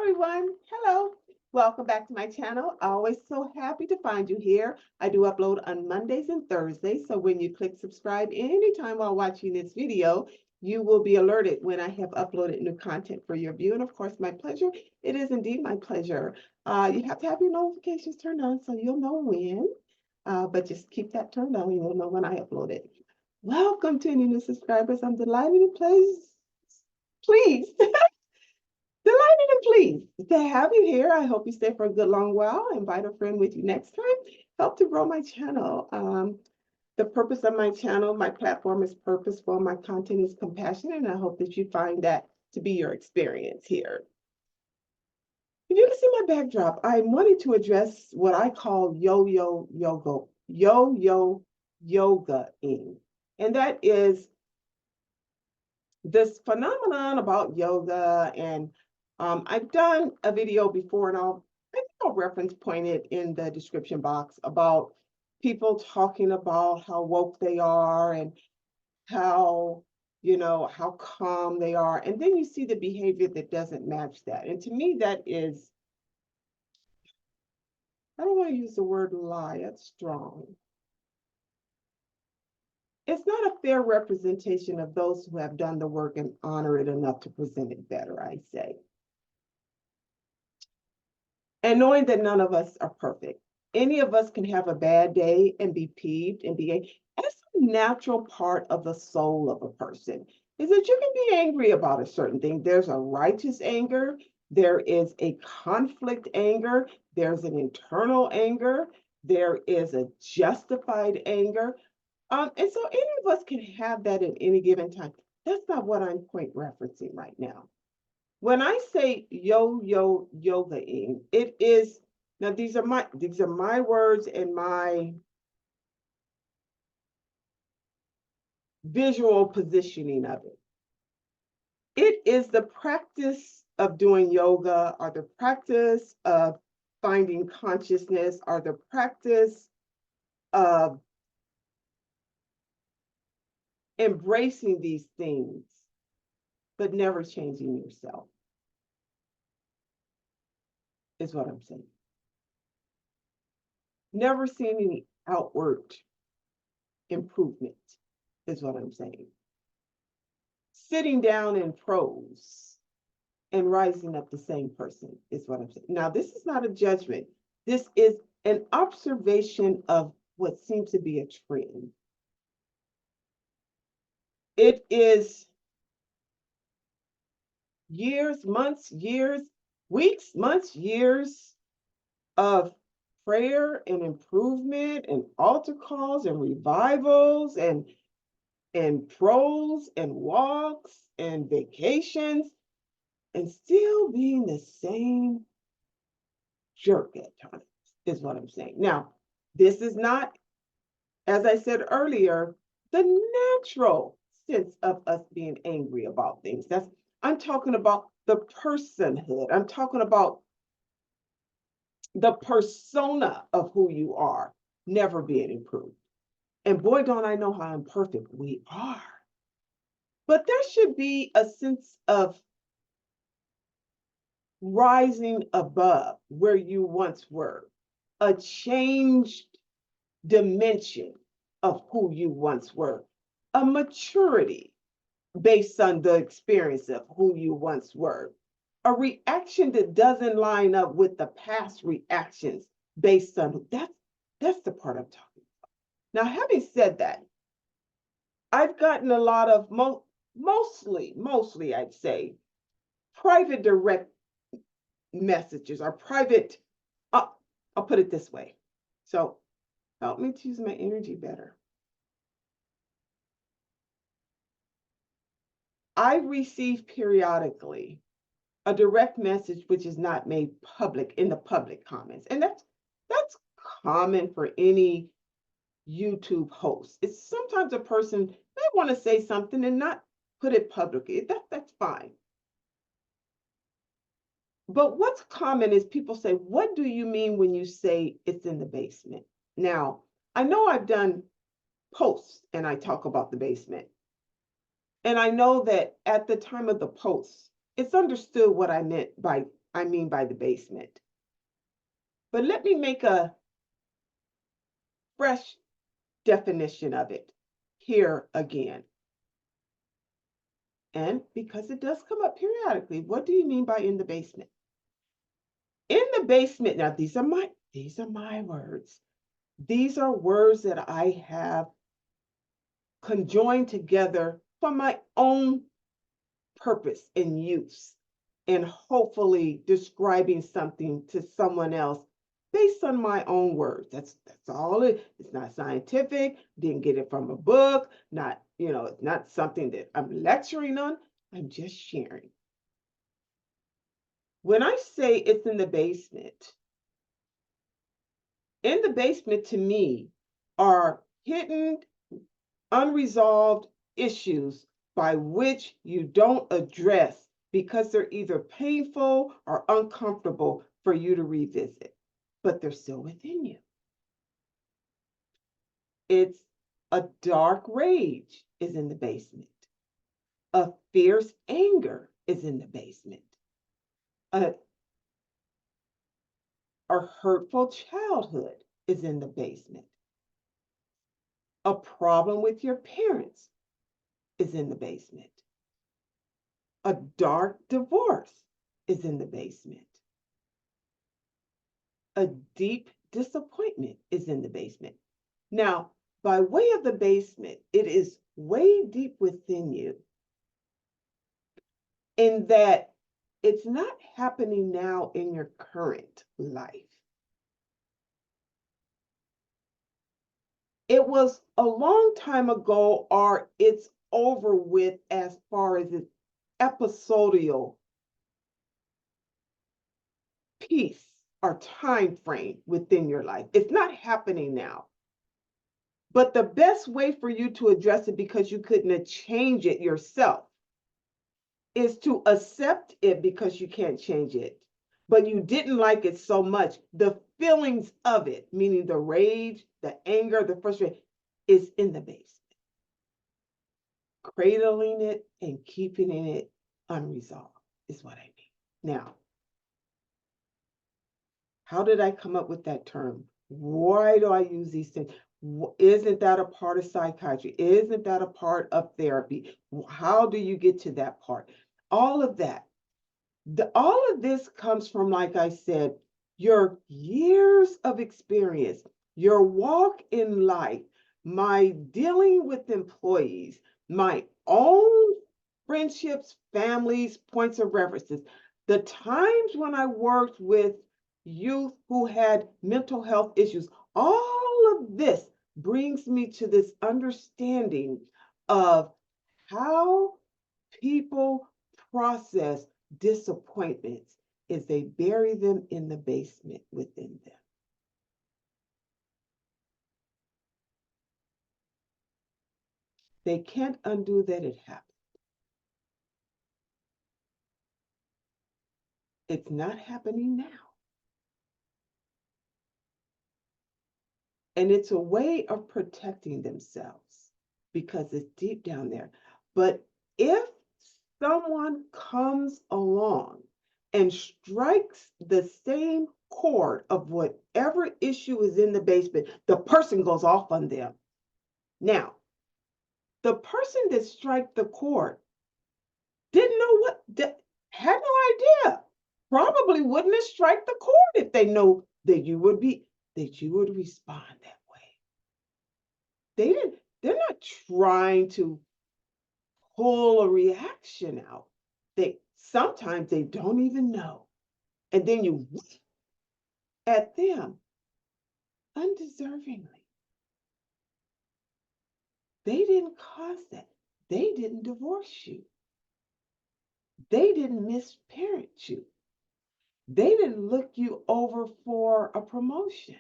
everyone. Hello. Welcome back to my channel. Always so happy to find you here. I do upload on Mondays and Thursdays. So when you click subscribe anytime while watching this video, you will be alerted when I have uploaded new content for your view. And of course, my pleasure. It is indeed my pleasure. You have to have your notifications turned on so you'll know when. But just keep that turned on. You'll know when I upload it. Welcome to any new subscribers. I'm delighted and pleased delighted and pleased to have you here. I hope you stay for a good long while. Invite a friend with you next time. Help to grow my channel. The purpose of my channel, my platform is purposeful. My content is compassionate, and I hope that you find that to be your experience here. If you can see my backdrop, I wanted to address what I call Yoyo Yoga'ing. And that is this phenomenon about yoga. And I've done a video before, and I think I'll reference point it in the description box about people talking about how woke they are and how, how calm they are. And then you see the behavior that doesn't match that. And to me, that is, I don't want to use the word lie, that's strong. It's not a fair representation of those who have done the work and honor it enough to present it better, I say. And knowing that none of us are perfect. Any of us can have a bad day and be peeved and be, that's a natural part of the soul of a person, is that you can be angry about a certain thing. There's a righteous anger, there is a conflict anger, there's an internal anger, there is a justified anger. And so any of us can have that at any given time. That's not what I'm point referencing right now. When I say Yoyo Yoga'ing, it is, now these are my words and my visual positioning of it. It is the practice of doing yoga, or the practice of finding consciousness, or the practice of embracing these things, but never changing yourself, is what I'm saying. Never seeing any outward improvement, is what I'm saying. Sitting down in prose and rising up the same person, is what I'm saying. Now, this is not a judgment. This is an observation of what seems to be a trend. It is years, months, years, weeks, months, years of prayer and improvement and altar calls and revivals and prose and walks and vacations, and still being the same jerk at times, is what I'm saying. Now, this is not, as I said earlier, the natural sense of us being angry about things. I'm talking about the personhood. I'm talking about the persona of who you are never being improved. And boy, don't I know how imperfect we are. But there should be a sense of rising above where you once were, a changed dimension of who you once were, a maturity based on the experience of who you once were, a reaction that doesn't line up with the past reactions based on that's the part I'm talking about. Now, having said that, I've gotten a lot of mostly I'd say private direct messages, or private, I'll put it this way. So help me to use my energy better. I receive periodically a direct message which is not made public in the public comments. And that's common for any YouTube host. It's sometimes a person may want to say something and not put it publicly. That's fine. But what's common is people say, what do you mean when you say it's in the basement? Now, I know I've done posts and I talk about the basement. And I know that at the time of the post, it's understood what I meant by I mean by the basement. But let me make a fresh definition of it here again. And because it does come up periodically, what do you mean by in the basement? In the basement, now these are my words. These are words that I have conjoined together for my own purpose and use, and hopefully describing something to someone else based on my own words. That's all it's not scientific, didn't get it from a book, not, it's not something that I'm lecturing on. I'm just sharing. When I say it's in the basement to me are hidden, unresolved issues by which you don't address because they're either painful or uncomfortable for you to revisit, but they're still within you. It's a dark rage is in the basement. A fierce anger is in the basement. A hurtful childhood is in the basement. A problem with your parents is in the basement. A dark divorce is in the basement. A deep disappointment is in the basement. Now, by way of the basement, it is way deep within you in that it's not happening now in your current life. It was a long time ago, or it's over with as far as its episodial piece or time frame within your life. It's not happening now. But the best way for you to address it, because you couldn't change it yourself, is to accept it because you can't change it. But you didn't like it so much. The feelings of it, meaning the rage, the anger, the frustration, is in the basement. Cradling it and keeping it unresolved is what I mean. Now, how did I come up with that term? Why do I use these things? Isn't that a part of psychiatry? Isn't that a part of therapy? How do you get to that part? All of that. All of this comes from, like I said, your years of experience, your walk in life, my dealing with employees, my own friendships, families, points of references, the times when I worked with youth who had mental health issues, all of this brings me to this understanding of how people process disappointments is they bury them in the basement within them. They can't undo that it happened. It's not happening now. And it's a way of protecting themselves because it's deep down there. But if someone comes along and strikes the same chord of whatever issue is in the basement, the person goes off on them. Now, the person that struck the chord didn't know had no idea. Probably wouldn't have struck the chord if they know that you would respond that way. They're not trying to pull a reaction out. Sometimes they don't even know. And then you at them undeservingly. They didn't cause that. They didn't divorce you. They didn't misparent you. They didn't look you over for a promotion.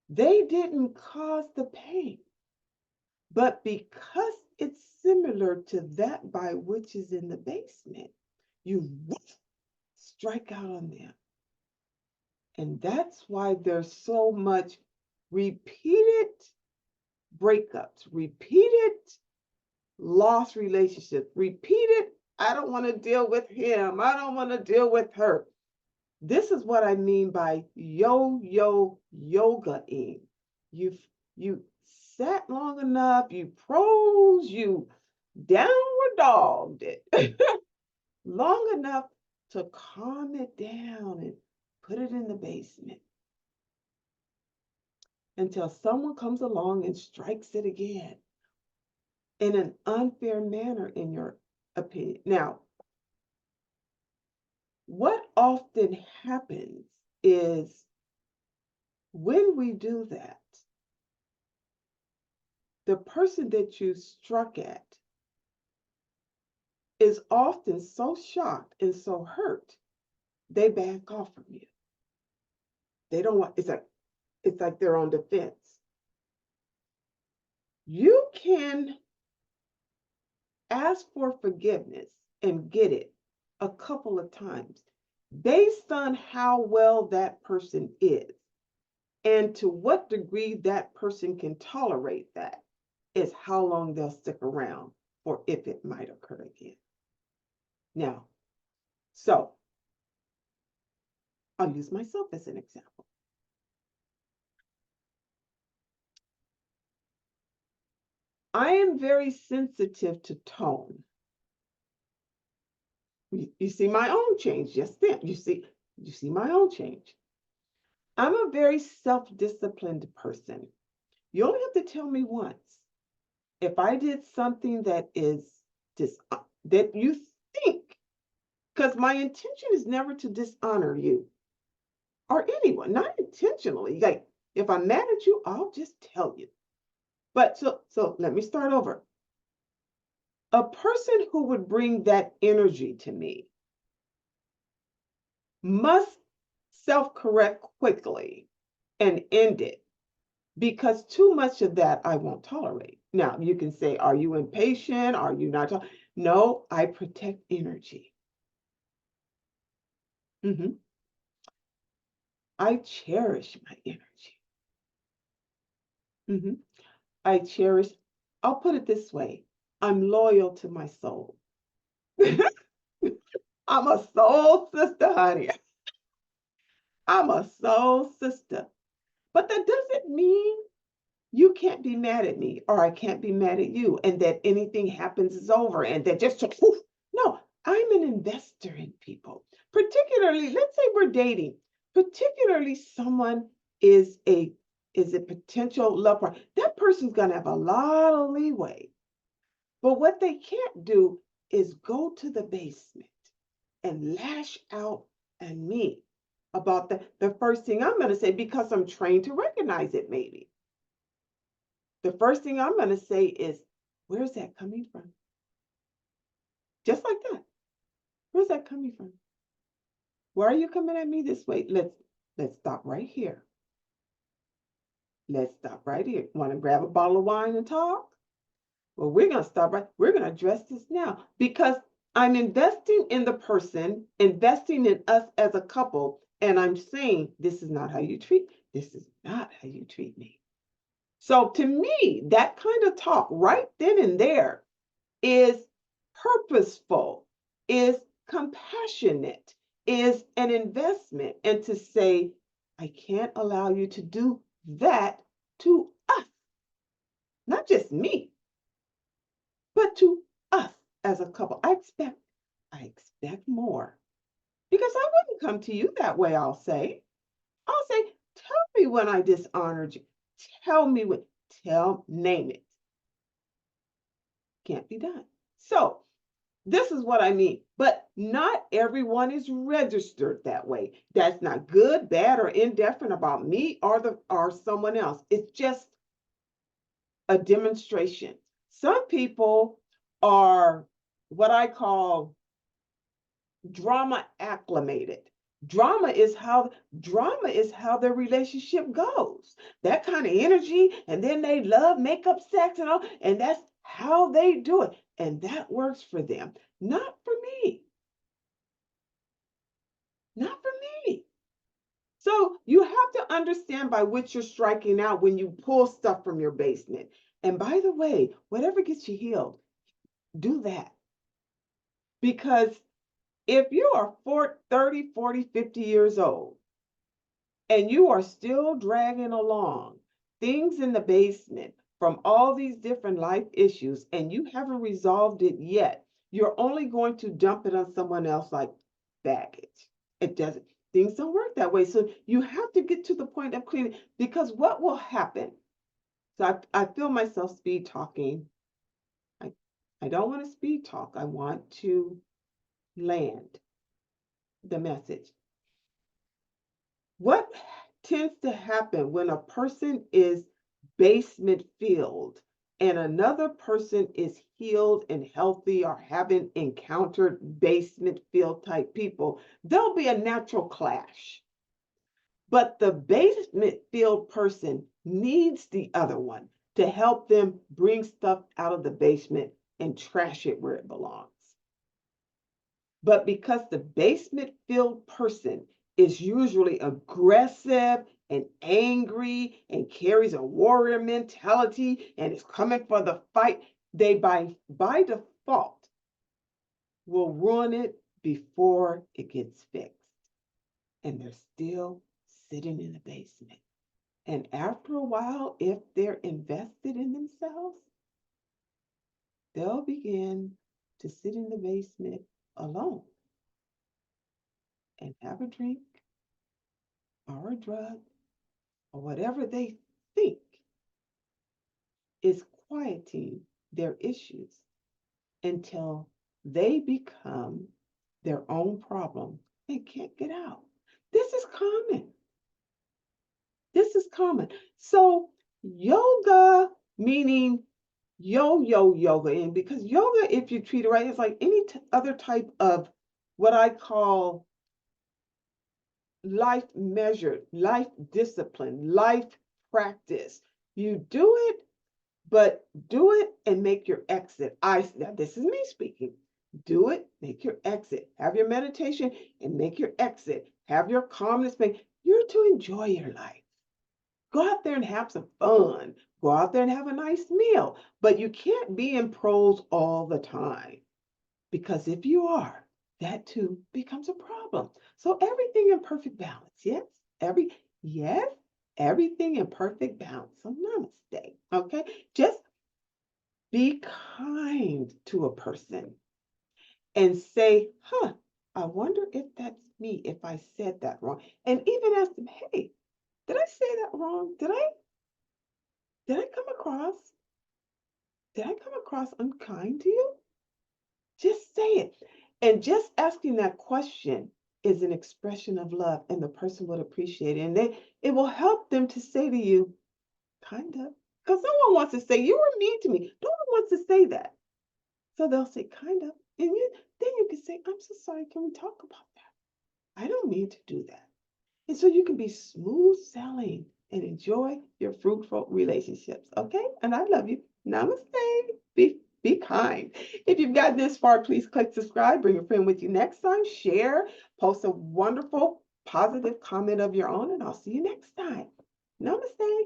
They didn't cause the pain. But because it's similar to that by which is in the basement, you strike out on them. And that's why there's so much repeated breakups, repeated lost relationships, repeated I don't want to deal with him. I don't want to deal with her. This is what I mean by yo-yo yogaing. You sat long enough, you pros, you downward dogged it long enough to calm it down and put it in the basement until someone comes along and strikes it again in an unfair manner, in your opinion. Now, what often happens is when we do that, the person that you struck at is often so shocked and so hurt, they back off from you. They don't want, it's like they're on defense. You can ask for forgiveness and get it a couple of times based on how well that person is and to what degree that person can tolerate that is how long they'll stick around or if it might occur again. Now, so I'll use myself as an example. I am very sensitive to tone. You see my own change just then. You see my own change. I'm a very self-disciplined person. You only have to tell me once. If I did something that is that you think, because my intention is never to dishonor you or anyone, not intentionally. Like if I'm mad at you, I'll just tell you. But so let me start over. A person who would bring that energy to me must self-correct quickly and end it, because too much of that I won't tolerate. Now, you can say, are you impatient? Are you not? No, I protect energy. I cherish my energy. I cherish, I'll put it this way, I'm loyal to my soul. I'm a soul sister, honey. I'm a soul sister. But that doesn't mean you can't be mad at me or I can't be mad at you and that anything happens is over and that just, no, I'm an investor in people. Particularly, let's say we're dating, particularly someone is a potential love partner. That person's going to have a lot of leeway. But what they can't do is go to the basement and lash out at me about the first thing I'm going to say, because I'm trained to recognize it maybe. The first thing I'm going to say is, where's that coming from? Just like that. Where's that coming from? Why are you coming at me this way? Let's stop right here. Let's stop right here. Want to grab a bottle of wine and talk? Well, we're going to stop right. We're going to address this now because I'm investing in the person, investing in us as a couple, and I'm saying, this is not how you treat me. This is not how you treat me. So to me, that kind of talk right then and there is purposeful, is compassionate, is an investment. And to say, I can't allow you to do that to us. Not just me, but to us as a couple. I expect more. Because I wouldn't come to you that way, I'll say, tell me when I dishonored you. Tell me when, name it. Can't be done. So this is what I mean. But not everyone is registered that way. That's not good, bad, or indifferent about me or someone else. It's just a demonstration. Some people are what I call drama acclimated. Drama is how their relationship goes. That kind of energy, and then they love makeup, sex, and all, and that's how they do it. And that works for them. Not for me. Not for me. So you have to understand by which you're striking out when you pull stuff from your basement. And by the way, whatever gets you healed, do that. Because if you are 30, 40, 50 years old and you are still dragging along things in the basement from all these different life issues and you haven't resolved it yet, you're only going to dump it on someone else like baggage. It doesn't, things don't work that way. So you have to get to the point of cleaning, because what will happen? So I feel myself speed talking. I don't want to speed talk. I want to land the message. What tends to happen when a person is basement filled and another person is healed and healthy or haven't encountered basement filled type people, there'll be a natural clash. But the basement filled person needs the other one to help them bring stuff out of the basement and trash it where it belongs. But because the basement filled person is usually aggressive and angry and carries a warrior mentality and is coming for the fight, they by default will ruin it before it gets fixed. And they're still sitting in the basement. And after a while, if they're invested in themselves, they'll begin to sit in the basement alone and have a drink or a drug or whatever they think is quieting their issues until they become their own problem and can't get out. This is common. This is common. So yoga, meaning yo-yo yoga, because yoga, if you treat it right, is like any other type of what I call life measured, life discipline, life practice. You do it, but do it and make your exit. Now this is me speaking. Do it, make your exit. Have your meditation and make your exit. Have your calmness. You're to enjoy your life. Go out there and have some fun. Go out there and have a nice meal. But you can't be in pros all the time, because if you are, that too becomes a problem. So everything in perfect balance. Yes, everything in perfect balance. So namaste. Okay, just be kind to a person and say, I wonder if that's me, if I said that wrong. And even ask them, hey, did I say that wrong? Did I come across unkind to you? Just say it. And just asking that question is an expression of love, and the person would appreciate it. And it will help them to say to you, kind of. Because no one wants to say, you were mean to me. No one wants to say that. So they'll say, kind of. And then you can say, I'm so sorry. Can we talk about that? I don't mean to do that. And so you can be smooth sailing and enjoy your fruitful relationships. Okay? And I love you. Namaste. Be kind. If you've gotten this far, please click subscribe. Bring a friend with you next time. Share. Post a wonderful, positive comment of your own. And I'll see you next time. Namaste.